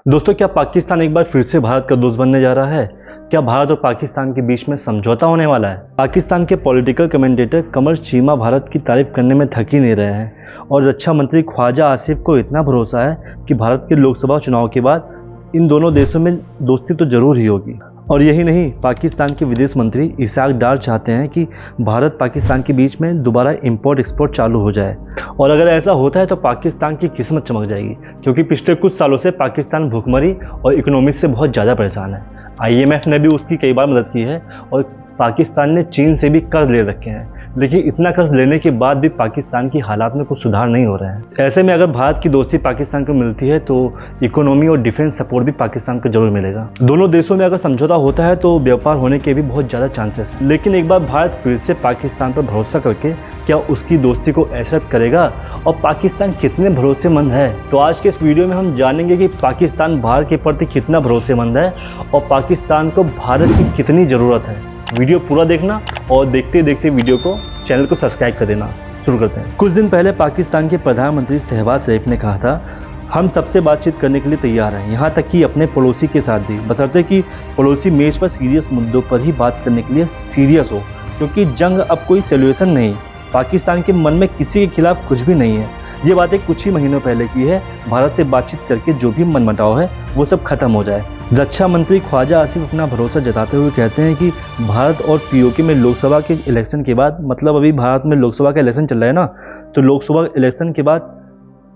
दोस्तों, क्या पाकिस्तान एक बार फिर से भारत का दोस्त बनने जा रहा है? क्या भारत और पाकिस्तान के बीच में समझौता होने वाला है? पाकिस्तान के पॉलिटिकल कमेंटेटर कमर चीमा भारत की तारीफ करने में थक ही नहीं रहे हैं और रक्षा मंत्री ख्वाजा आसिफ को इतना भरोसा है कि भारत के लोकसभा चुनाव के बाद इन दोनों देशों में दोस्ती तो जरूर ही होगी। और यही नहीं, पाकिस्तान के विदेश मंत्री इसाक डार चाहते हैं कि भारत पाकिस्तान के बीच में दोबारा इंपोर्ट एक्सपोर्ट चालू हो जाए। और अगर ऐसा होता है तो पाकिस्तान की किस्मत चमक जाएगी, क्योंकि पिछले कुछ सालों से पाकिस्तान भूखमरी और इकोनॉमी से बहुत ज़्यादा परेशान है। IMF ने भी उसकी कई बार मदद की है और पाकिस्तान ने चीन से भी कर्ज ले रखे हैं, लेकिन इतना कर्ज लेने के बाद भी पाकिस्तान की हालात में कुछ सुधार नहीं हो रहे हैं। ऐसे में अगर भारत की दोस्ती पाकिस्तान को मिलती है तो इकोनॉमी और डिफेंस सपोर्ट भी पाकिस्तान को जरूर मिलेगा। दोनों देशों में अगर समझौता होता है तो व्यापार होने के भी बहुत ज़्यादा चांसेस हैं। लेकिन एक बार भारत फिर से पाकिस्तान पर भरोसा करके क्या उसकी दोस्ती को एक्सेप्ट करेगा और पाकिस्तान कितने भरोसेमंद है? तो आज के इस वीडियो में हम जानेंगे कि पाकिस्तान भारत के प्रति कितना भरोसेमंद है और पाकिस्तान को भारत की कितनी ज़रूरत है। वीडियो पूरा देखना और देखते देखते वीडियो को चैनल को सब्सक्राइब कर देना। शुरू करते हैं। कुछ दिन पहले पाकिस्तान के प्रधानमंत्री शहबाज शरीफ ने कहा था, हम सबसे बातचीत करने के लिए तैयार हैं, यहाँ तक कि अपने पड़ोसी के साथ भी, बशर्ते कि पड़ोसी मेज पर सीरियस मुद्दों पर ही बात करने के लिए सीरियस हो, क्योंकि जंग अब कोई सोल्यूशन नहीं। पाकिस्तान के मन में किसी के खिलाफ कुछ भी नहीं है। ये बातें कुछ ही महीनों पहले की है। भारत से बातचीत करके जो भी मनमुटाव है वो सब खत्म हो जाए। रक्षा मंत्री ख्वाजा आसिफ अपना भरोसा जताते हुए कहते हैं कि भारत और POK में लोकसभा के इलेक्शन के बाद, मतलब अभी भारत में लोकसभा का इलेक्शन चल रहा है ना, तो लोकसभा इलेक्शन के बाद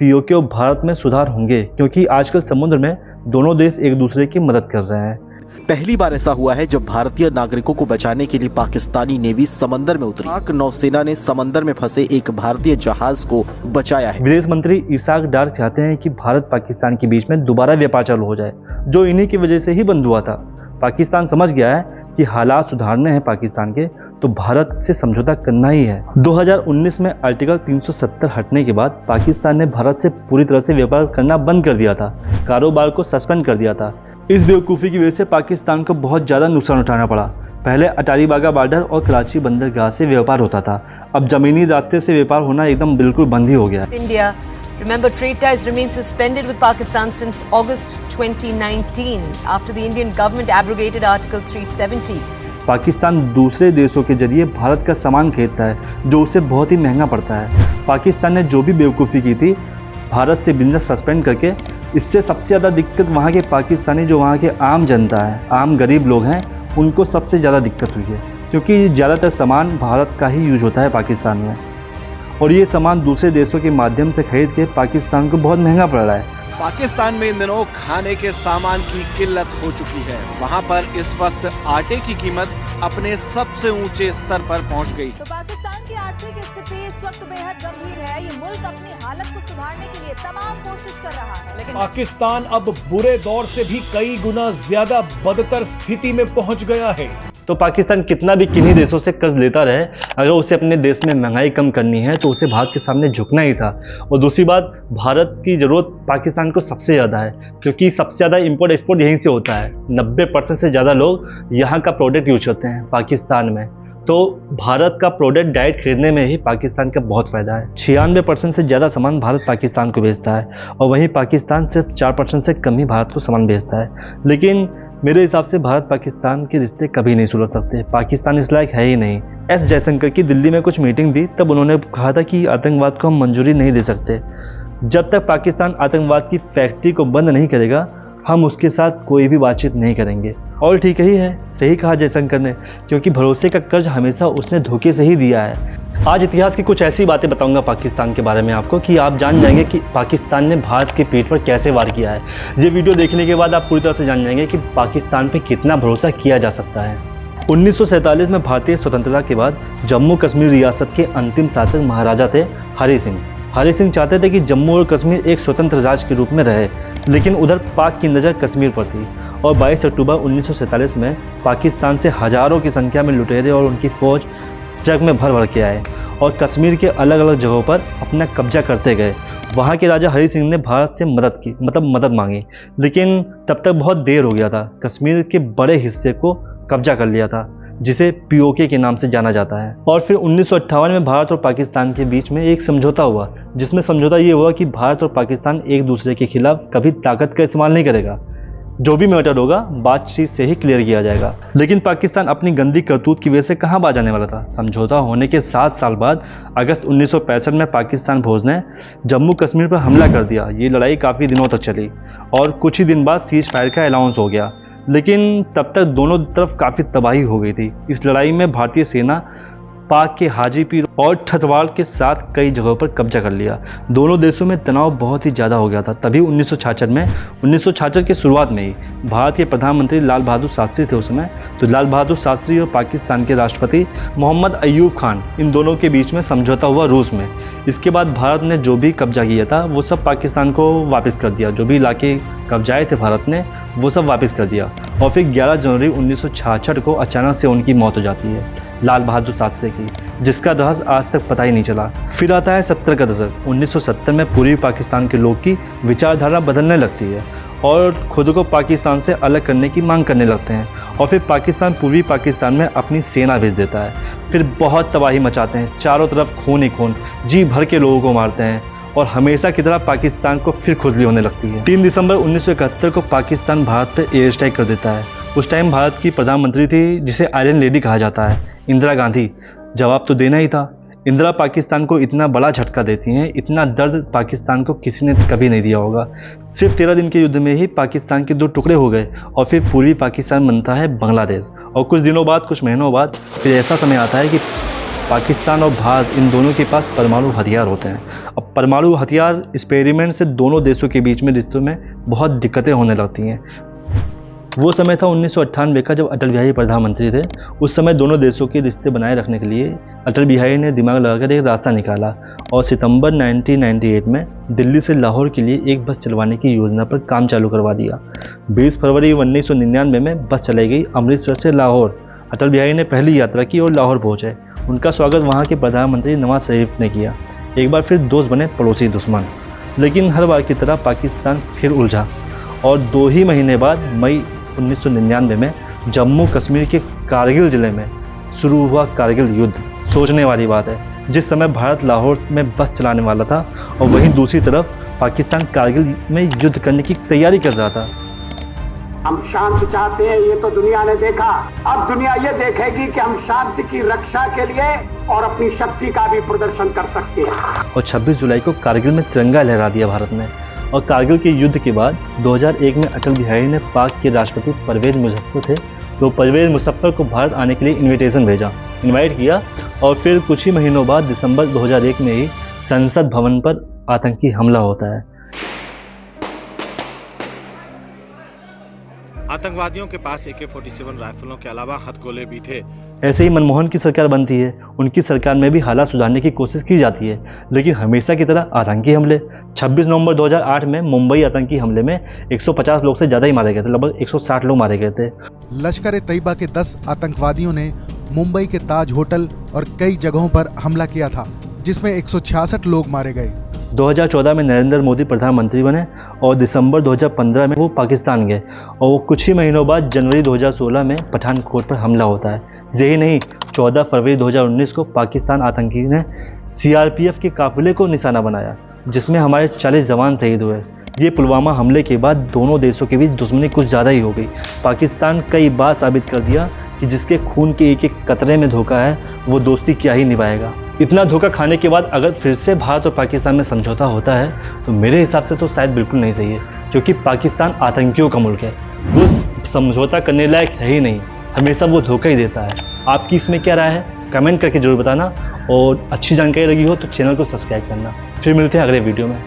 POK और भारत में सुधार होंगे, क्योंकि आजकल समुद्र में दोनों देश एक दूसरे की मदद कर रहे हैं। पहली बार ऐसा हुआ है जब भारतीय नागरिकों को बचाने के लिए पाकिस्तानी नेवी समंदर में उतरी। पाक नौसेना ने समंदर में फंसे एक भारतीय जहाज को बचाया है। विदेश मंत्री इसाक डार चाहते हैं कि भारत पाकिस्तान के बीच में दोबारा व्यापार चालू हो जाए, जो इन्हीं की वजह से ही बंद हुआ था। पाकिस्तान समझ गया है कि हालात सुधारने हैं पाकिस्तान के, तो भारत से समझौता करना ही है। 2019 में आर्टिकल 370 हटने के बाद पाकिस्तान ने भारत से पूरी तरह से व्यापार करना बंद कर दिया था, कारोबार को सस्पेंड कर दिया था। इस बेवकूफ़ी की वजह से पाकिस्तान को बहुत ज़्यादा नुकसान उठाना पड़ा। पहले अटारी वाघा बॉर्डर और कराची बंदरगाह से व्यापार होता था, अब जमीनी रास्ते से व्यापार होना एकदम बिल्कुल बंद ही हो गया। India, remember, trade ties remain suspended with Pakistan since August 2019 after the Indian government abrogated Article 370. Pakistan दूसरे देशों के जरिए भारत का सामान खरीदता है, जो उसे बहुत ही महंगा पड़ता है। पाकिस्तान ने जो भी बेवकूफ़ी की थी भारत से बिजनेस सस्पेंड करके, इससे सबसे ज़्यादा दिक्कत वहाँ के पाकिस्तानी, जो वहाँ के आम जनता है, आम गरीब लोग हैं, उनको सबसे ज़्यादा दिक्कत हुई है, क्योंकि ज़्यादातर सामान भारत का ही यूज होता है पाकिस्तान में, और ये सामान दूसरे देशों के माध्यम से खरीद के पाकिस्तान को बहुत महंगा पड़ रहा है। पाकिस्तान में इन दिनों खाने के सामान की किल्लत हो चुकी है। वहाँ पर इस वक्त आटे की कीमत अपने सबसे ऊंचे स्तर पर पहुँच गई। तो पाकिस्तान की आर्थिक स्थिति इस वक्त बेहद गंभीर है। ये मुल्क अपनी हालत को सुधारने के लिए तमाम कोशिश कर रहा है, लेकिन पाकिस्तान अब बुरे दौर से भी कई गुना ज्यादा बदतर स्थिति में पहुंच गया है। तो पाकिस्तान कितना भी किन्हीं देशों से कर्ज लेता रहे, अगर उसे अपने देश में महंगाई कम करनी है तो उसे भारत के सामने झुकना ही था। और दूसरी बात, भारत की ज़रूरत पाकिस्तान को सबसे ज़्यादा है, क्योंकि सबसे ज़्यादा इंपोर्ट एक्सपोर्ट यहीं से होता है। 90% से ज़्यादा लोग यहाँ का प्रोडक्ट यूज करते हैं पाकिस्तान में, तो भारत का प्रोडक्ट डायरेक्ट खरीदने में ही पाकिस्तान का बहुत फ़ायदा है। 96% से ज़्यादा सामान भारत पाकिस्तान को भेजता है, और वहीं पाकिस्तान सिर्फ 4% से कम ही भारत को सामान भेजता है। लेकिन मेरे हिसाब से भारत पाकिस्तान के रिश्ते कभी नहीं सुलझ सकते। पाकिस्तान इस लायक है ही नहीं। S जयशंकर की दिल्ली में कुछ मीटिंग थी, तब उन्होंने कहा था कि आतंकवाद को हम मंजूरी नहीं दे सकते। जब तक पाकिस्तान आतंकवाद की फैक्ट्री को बंद नहीं करेगा, हम उसके साथ कोई भी बातचीत नहीं करेंगे। और ठीक ही है, सही कहा जयशंकर ने, क्योंकि भरोसे का कर्ज हमेशा उसने धोखे से ही दिया है। आज इतिहास की कुछ ऐसी बातें बताऊंगा पाकिस्तान के बारे में आपको कि आप जान जाएंगे कि पाकिस्तान ने भारत के पीठ पर कैसे वार किया है। ये वीडियो देखने के बाद आप पूरी तरह से जान जाएंगे कि पाकिस्तान पे कितना भरोसा किया जा सकता है। 1947 में भारतीय स्वतंत्रता के बाद जम्मू कश्मीर रियासत के अंतिम शासक महाराजा थे हरि सिंह। हरि सिंह चाहते थे कि जम्मू और कश्मीर एक स्वतंत्र राज्य के रूप में रहे, लेकिन उधर पाक की नज़र कश्मीर पर थी। और 22 अक्टूबर 1947 में पाकिस्तान से हज़ारों की संख्या में लुटेरे और उनकी फ़ौज ट्रक में भर भर के आए और कश्मीर के अलग अलग जगहों पर अपना कब्जा करते गए। वहाँ के राजा हरि सिंह ने भारत से मदद की, मतलब मदद मांगी, लेकिन तब तक बहुत देर हो गया था। कश्मीर के बड़े हिस्से को कब्जा कर लिया था। जिसे POK के नाम से जाना जाता है। और फिर 1958 में भारत और पाकिस्तान के बीच में एक समझौता हुआ, जिसमें समझौता ये हुआ कि भारत और पाकिस्तान एक दूसरे के खिलाफ कभी ताकत का इस्तेमाल नहीं करेगा, जो भी मैटर होगा बातचीत से ही क्लियर किया जाएगा। लेकिन पाकिस्तान अपनी गंदी करतूत की वजह से कहां बाज आने वाला था। समझौता होने के 7 साल बाद अगस्त 1965 में पाकिस्तान फौज ने जम्मू कश्मीर पर हमला कर दिया। ये लड़ाई काफ़ी दिनों तक चली और कुछ ही दिन बाद सीज फायर का अनाउंस हो गया, लेकिन तब तक दोनों तरफ काफ़ी तबाही हो गई थी। इस लड़ाई में भारतीय सेना पाक के हाजीपीर और ठतवाल के साथ कई जगहों पर कब्जा कर लिया। दोनों देशों में तनाव बहुत ही ज़्यादा हो गया था। तभी 1966 के शुरुआत में ही भारत के प्रधानमंत्री लाल बहादुर शास्त्री थे उस समय, तो लाल बहादुर शास्त्री और पाकिस्तान के राष्ट्रपति मोहम्मद अय्यूब खान, इन दोनों के बीच में समझौता हुआ रूस में। इसके बाद भारत ने जो भी कब्जा किया था वो सब पाकिस्तान को वापस कर दिया। जो भी इलाके कब्जाए थे भारत ने वो सब वापस कर दिया। और फिर 11 जनवरी 1966 को अचानक से उनकी मौत हो जाती है, लाल बहादुर शास्त्री की, जिसका रहस्य आज तक पता ही नहीं चला। फिर आता है 70 का दशक। 1970 में पूर्वी पाकिस्तान के लोग की विचारधारा बदलने लगती है और खुद को पाकिस्तान से अलग करने की मांग करने लगते हैं। और फिर पाकिस्तान पूर्वी पाकिस्तान में अपनी सेना भेज देता है। फिर बहुत तबाही मचाते हैं, चारों तरफ खून ही खून, जी भर के लोगों को मारते हैं और हमेशा की तरह पाकिस्तान को फिर खुजली होने लगती है। 3 दिसंबर 1971 को पाकिस्तान भारत पर एयर स्ट्राइक कर देता है। उस टाइम भारत की प्रधानमंत्री थी जिसे आयरन लेडी कहा जाता है, इंदिरा गांधी। जवाब तो देना ही था। इंदिरा पाकिस्तान को इतना बड़ा झटका देती हैं, इतना दर्द पाकिस्तान को किसी ने कभी नहीं दिया होगा। सिर्फ 13 दिन के युद्ध में ही पाकिस्तान के 2 टुकड़े हो गए और फिर पूर्वी पाकिस्तान बनता है बांग्लादेश। और कुछ दिनों बाद, कुछ महीनों बाद फिर ऐसा समय आता है कि पाकिस्तान और भारत, इन दोनों के पास परमाणु हथियार होते हैं। अब परमाणु हथियार एक्सपेरिमेंट से दोनों देशों के बीच में रिश्तों में बहुत दिक्कतें होने लगती हैं। वो समय था 1998 का, जब अटल बिहारी प्रधानमंत्री थे। उस समय दोनों देशों के रिश्ते बनाए रखने के लिए अटल बिहारी ने दिमाग लगाकर एक रास्ता निकाला और सितंबर 1998 में दिल्ली से लाहौर के लिए एक बस चलवाने की योजना पर काम चालू करवा दिया। 20 फरवरी 1999 में बस चलाई गई अमृतसर से लाहौर। अटल बिहारी ने पहली यात्रा की और लाहौर पहुँचे। उनका स्वागत वहाँ के प्रधानमंत्री नवाज शरीफ ने किया। एक बार फिर दोस्त बने पड़ोसी दुश्मन। लेकिन हर बार की तरह पाकिस्तान फिर उलझा और 2 ही महीने बाद मई 1999 में जम्मू कश्मीर के कारगिल जिले में शुरू हुआ कारगिल युद्ध। सोचने वाली बात है, जिस समय भारत लाहौर में बस चलाने वाला था और वहीं दूसरी तरफ पाकिस्तान कारगिल में युद्ध करने की तैयारी कर रहा था। हम शांति चाहते हैं, ये तो दुनिया ने देखा। अब दुनिया ये देखेगी कि हम शांति की रक्षा के लिए और अपनी शक्ति का भी प्रदर्शन कर सकते हैं। और 26 जुलाई को कारगिल में तिरंगा लहरा दिया भारत ने। और कारगिल के युद्ध के बाद 2001 में अटल बिहारी ने पाक के राष्ट्रपति परवेज मुशर्रफ थे, तो परवेज मुशर्रफ को भारत आने के लिए इनवाइट किया। और फिर कुछ ही महीनों बाद दिसंबर 2001 में ही संसद भवन पर आतंकी हमला होता है। आतंकवादियों के पास AK-47 राइफलों के अलावा हथगोले भी थे। ऐसे ही मनमोहन की सरकार बनती है। उनकी सरकार में भी हालात सुधारने की कोशिश की जाती है, लेकिन हमेशा की तरह आतंकी हमले। 26 नवंबर 2008 में मुंबई आतंकी हमले में 150 लोग से ज़्यादा ही मारे गए थे, लगभग 160 लोग मारे गए थे। लश्कर-ए-तैयबा के 10 आतंकवादियों ने मुंबई के ताज होटल और कई जगहों पर हमला किया था, जिसमें 166 लोग मारे गए। 2014 में नरेंद्र मोदी प्रधानमंत्री बने और दिसंबर 2015 में वो पाकिस्तान गए और कुछ ही महीनों बाद जनवरी 2016 में पठानकोट पर हमला होता है। यही नहीं, 14 फरवरी 2019 को पाकिस्तान आतंकी ने CRPF के काफिले को निशाना बनाया, जिसमें हमारे 40 जवान शहीद हुए। ये पुलवामा हमले के बाद दोनों देशों के बीच दुश्मनी कुछ ज़्यादा ही हो गई। पाकिस्तान कई बार साबित कर दिया कि जिसके खून के एक एक कतरे में धोखा है वो दोस्ती क्या ही निभाएगा। इतना धोखा खाने के बाद अगर फिर से भारत और पाकिस्तान में समझौता होता है तो मेरे हिसाब से तो शायद बिल्कुल नहीं सही है, क्योंकि पाकिस्तान आतंकियों का मुल्क है। वो समझौता करने लायक है ही नहीं, हमेशा वो धोखा ही देता है। आपकी इसमें क्या राय है, कमेंट करके जरूर बताना और अच्छी जानकारी लगी हो तो चैनल को सब्सक्राइब करना। फिर मिलते हैं अगले वीडियो में।